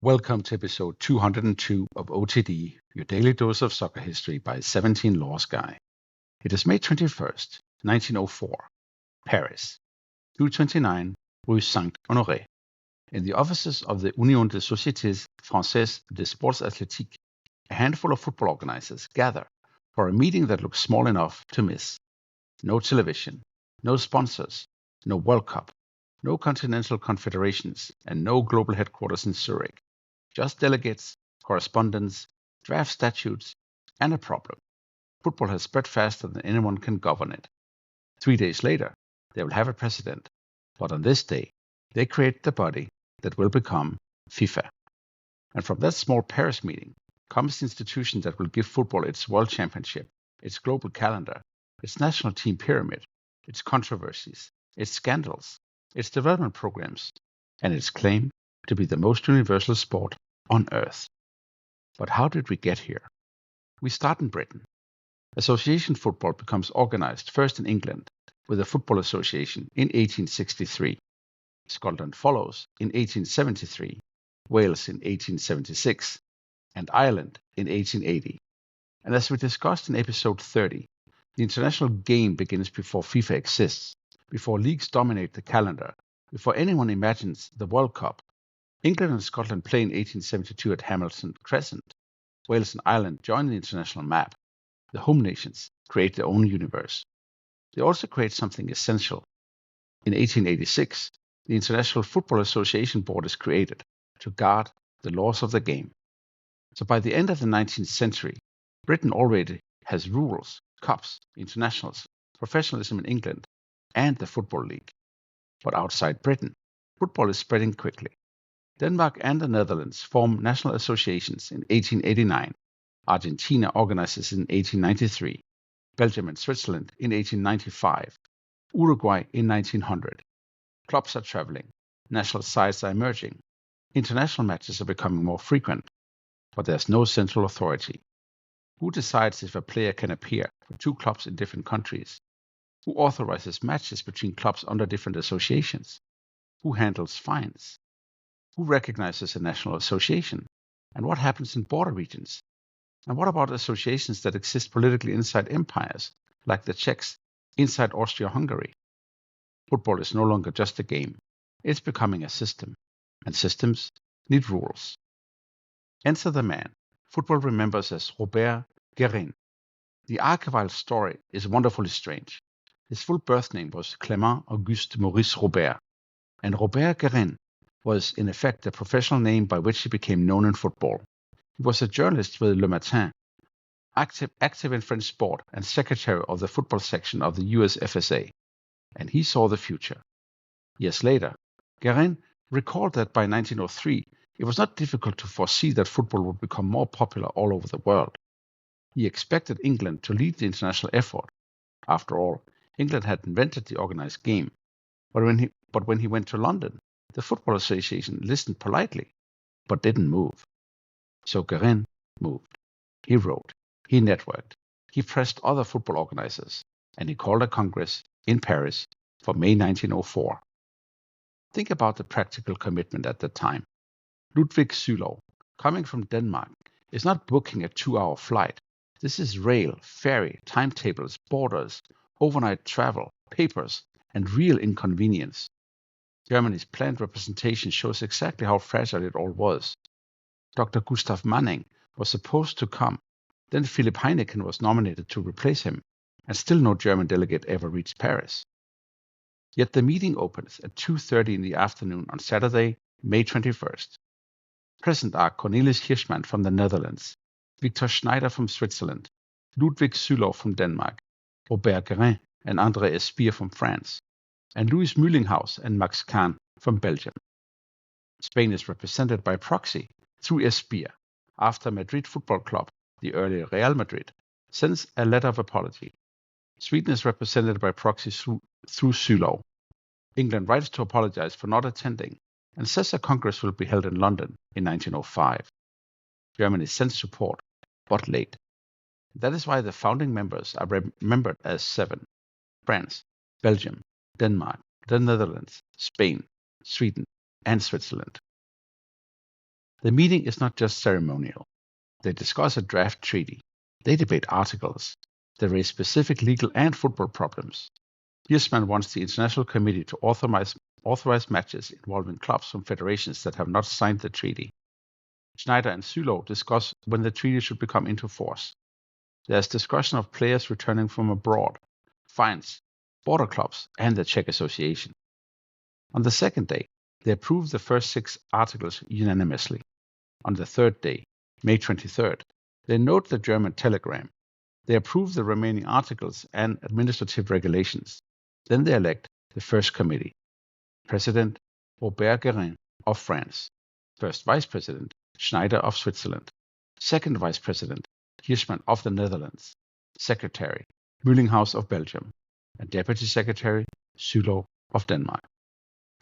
Welcome to episode 202 of OTD, your daily dose of soccer history by 17 Laws Guy. It is May 21st, 1904, Paris, 229 Rue Saint-Honoré. In the offices of the Union des Sociétés Françaises de Sports Athlétiques, a handful of football organizers gather for a meeting that looks small enough to miss. No television, no sponsors, no World Cup, no continental confederations, and no global headquarters in Zurich. Just delegates, correspondence, draft statutes, and a problem. Football has spread faster than anyone can govern it. 3 days later, they will have a president. But on this day, they create the body that will become FIFA. And from that small Paris meeting comes the institution that will give football its world championship, its global calendar, its national team pyramid, its controversies, its scandals, its development programs, and its claim to be the most universal sport on earth. But how did we get here? We start in Britain. Association football becomes organized first in England with the Football Association in 1863. Scotland follows in 1873, Wales in 1876, and Ireland in 1880. And as we discussed in episode 30, the international game begins before FIFA exists, before leagues dominate the calendar, before anyone imagines the World Cup. England and Scotland play in 1872 at Hamilton Crescent. Wales and Ireland join the international map. The home nations create their own universe. They also create something essential. In 1886, the International Football Association Board is created to guard the laws of the game. So by the end of the 19th century, Britain already has rules, cups, internationals, professionalism in England, and the Football League. But outside Britain, football is spreading quickly. Denmark and the Netherlands form national associations in 1889. Argentina organizes in 1893. Belgium and Switzerland in 1895. Uruguay in 1900. Clubs are traveling. National sides are emerging. International matches are becoming more frequent. But there's no central authority. Who decides if a player can appear for two clubs in different countries? Who authorizes matches between clubs under different associations? Who handles fines? Who recognizes a national association? And what happens in border regions? And what about associations that exist politically inside empires, like the Czechs inside Austria-Hungary? Football is no longer just a game. It's becoming a system. And systems need rules. Enter the man football remembers as Robert Guérin. The archival story is wonderfully strange. His full birth name was Clément Auguste Maurice Robert, and Robert Guérin was in effect the professional name by which he became known in football. He was a journalist with Le Matin, active in French sport and secretary of the football section of the US FSA, and he saw the future. Years later, Guérin recalled that by 1903, it was not difficult to foresee that football would become more popular all over the world. He expected England to lead the international effort. After all, England had invented the organized game. But when he went to London, the Football Association listened politely, but didn't move. So Guérin moved. He wrote, he networked, he pressed other football organizers, and he called a congress in Paris for May 1904. Think about the practical commitment at the time. Ludwig Sülow, coming from Denmark, is not booking a 2-hour flight. This is rail, ferry, timetables, borders, overnight travel, papers, and real inconvenience. Germany's planned representation shows exactly how fragile it all was. Dr. Gustav Manning was supposed to come. Then Philipp Heineken was nominated to replace him, and still no German delegate ever reached Paris. Yet the meeting opens at 2:30 in the afternoon on Saturday, May 21st. Present are Cornelis Hirschman from the Netherlands, Victor Schneider from Switzerland, Ludwig Sülow from Denmark, Robert Guérin and André Espire from France, and Louis Mühlinghaus and Max Kahn from Belgium. Spain is represented by proxy through Espire, after Madrid Football Club, the earlier Real Madrid, sends a letter of apology. Sweden is represented by proxy through Sülow. England writes to apologize for not attending and says a congress will be held in London in 1905. Germany sends support, but late. That is why the founding members are remembered as 7: France, Belgium, Denmark, the Netherlands, Spain, Sweden, and Switzerland. The meeting is not just ceremonial. They discuss a draft treaty. They debate articles. They raise specific legal and football problems. Hirschman wants the International Committee to authorize matches involving clubs from federations that have not signed the treaty. Schneider and Sülow discuss when the treaty should become into force. There's discussion of players returning from abroad, fines, border clubs, and the Czech Association. On the second day, they approve the first 6 articles unanimously. On the third day, May 23rd, they note the German telegram. They approve the remaining articles and administrative regulations. Then they elect the first committee. President Robert Guérin of France. First Vice President Schneider of Switzerland. Second Vice President Hirschman of the Netherlands. Secretary Muhlinghaus of Belgium. And Deputy Secretary Sülow of Denmark.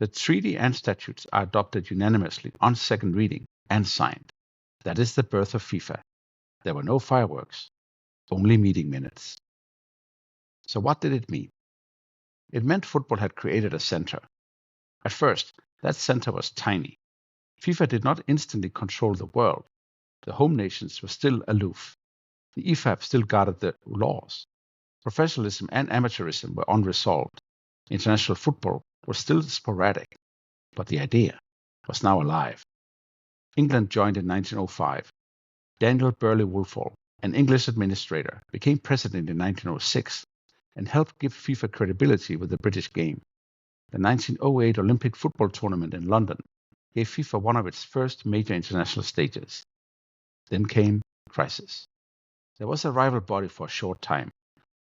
The treaty and statutes are adopted unanimously on second reading and signed. That is the birth of FIFA. There were no fireworks, only meeting minutes. So what did it mean? It meant football had created a center. At first, that center was tiny. FIFA did not instantly control the world. The home nations were still aloof. The IFAB still guarded the laws. Professionalism and amateurism were unresolved. International football was still sporadic. But the idea was now alive. England joined in 1905. Daniel Burley-Woolfall, an English administrator, became president in 1906 and helped give FIFA credibility with the British game. The 1908 Olympic football tournament in London gave FIFA one of its first major international stages. Then came crisis. There was a rival body for a short time,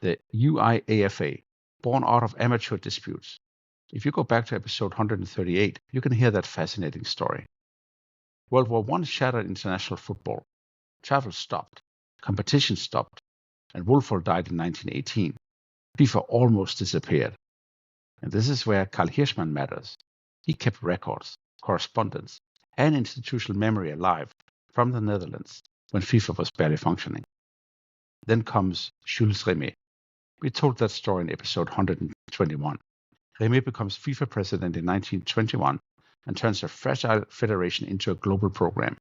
the UIAFA, born out of amateur disputes. If you go back to episode 138, you can hear that fascinating story. World War I shattered international football. Travel stopped, competition stopped, and Woolfall died in 1918. FIFA almost disappeared. And this is where Karl Hirschman matters. He kept records, correspondence, and institutional memory alive from the Netherlands when FIFA was barely functioning. Then comes Jules Rimet. We told that story in episode 121. Rimet becomes FIFA president in 1921 and turns a fragile federation into a global program.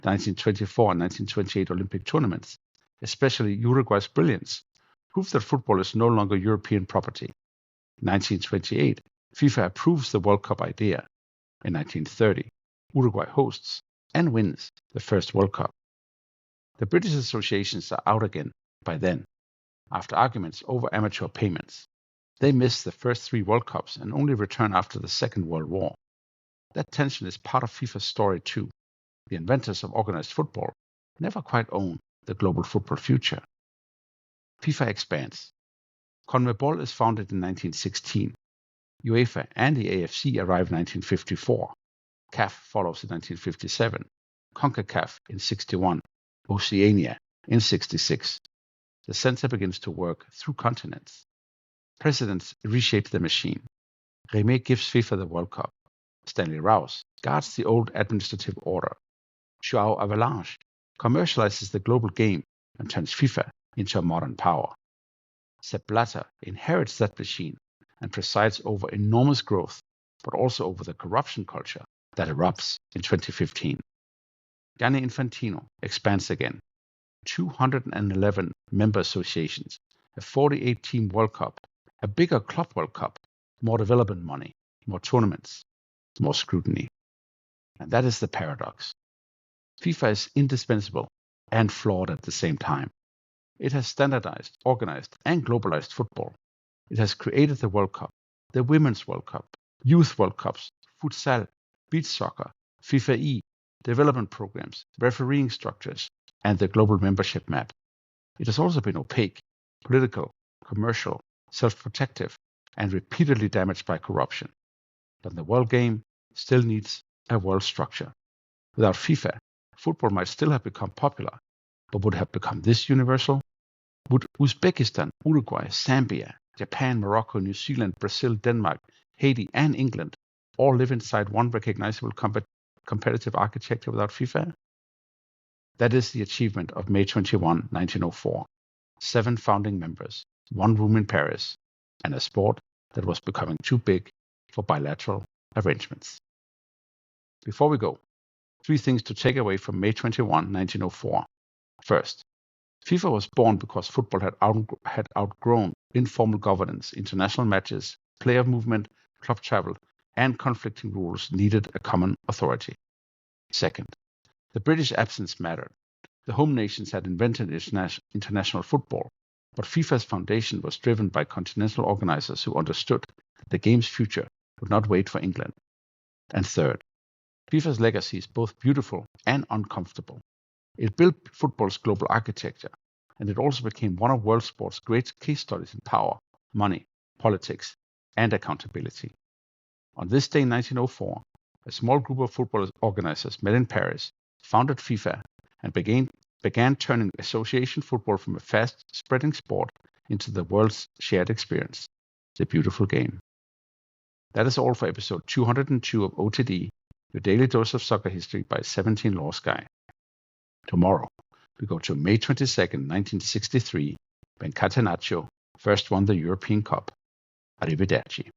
The 1924 and 1928 Olympic tournaments, especially Uruguay's brilliance, proved that football is no longer European property. In 1928, FIFA approves the World Cup idea. In 1930, Uruguay hosts and wins the first World Cup. The British associations are out again by then, after arguments over amateur payments. They miss the first 3 World Cups and only return after the Second World War. That tension is part of FIFA's story too. The inventors of organized football never quite own the global football future. FIFA expands. CONMEBOL is founded in 1916. UEFA and the AFC arrive in 1954. CAF follows in 1957. CONCACAF in 61. Oceania in 66. The center begins to work through continents. Presidents reshape the machine. Rimet gives FIFA the World Cup. Stanley Rouse guards the old administrative order. João Avalanche commercializes the global game and turns FIFA into a modern power. Sepp Blatter inherits that machine and presides over enormous growth, but also over the corruption culture that erupts in 2015. Gianni Infantino expands again. 211 member associations, a 48-team World Cup, a bigger club World Cup, more development money, more tournaments, more scrutiny. And that is the paradox. FIFA is indispensable and flawed at the same time. It has standardized, organized, and globalized football. It has created the World Cup, the Women's World Cup, Youth World Cups, futsal, beach soccer, FIFAe, development programs, refereeing structures, and the global membership map. It has also been opaque, political, commercial, self-protective, and repeatedly damaged by corruption. But the world game still needs a world structure. Without FIFA, football might still have become popular, but would have become this universal? Would Uzbekistan, Uruguay, Zambia, Japan, Morocco, New Zealand, Brazil, Denmark, Haiti, and England all live inside one recognizable competitive architecture without FIFA? That is the achievement of May 21, 1904. 7 founding members, 1 room in Paris, and a sport that was becoming too big for bilateral arrangements. Before we go, 3 things to take away from May 21, 1904. First, FIFA was born because football had outgrown informal governance, international matches, player movement, club travel, and conflicting rules needed a common authority. Second, the British absence mattered. The home nations had invented international football, but FIFA's foundation was driven by continental organizers who understood that the game's future would not wait for England. And third, FIFA's legacy is both beautiful and uncomfortable. It built football's global architecture, and it also became one of world sport's great case studies in power, money, politics, and accountability. On this day in 1904, a small group of football organizers met in Paris, founded FIFA, and began turning association football from a fast-spreading sport into the world's shared experience, the beautiful game. That is all for episode 202 of OTD, your daily dose of soccer history by 17 Laws Guy. Tomorrow, we go to May 22nd, 1963, when Catenaccio first won the European Cup. Arrivederci.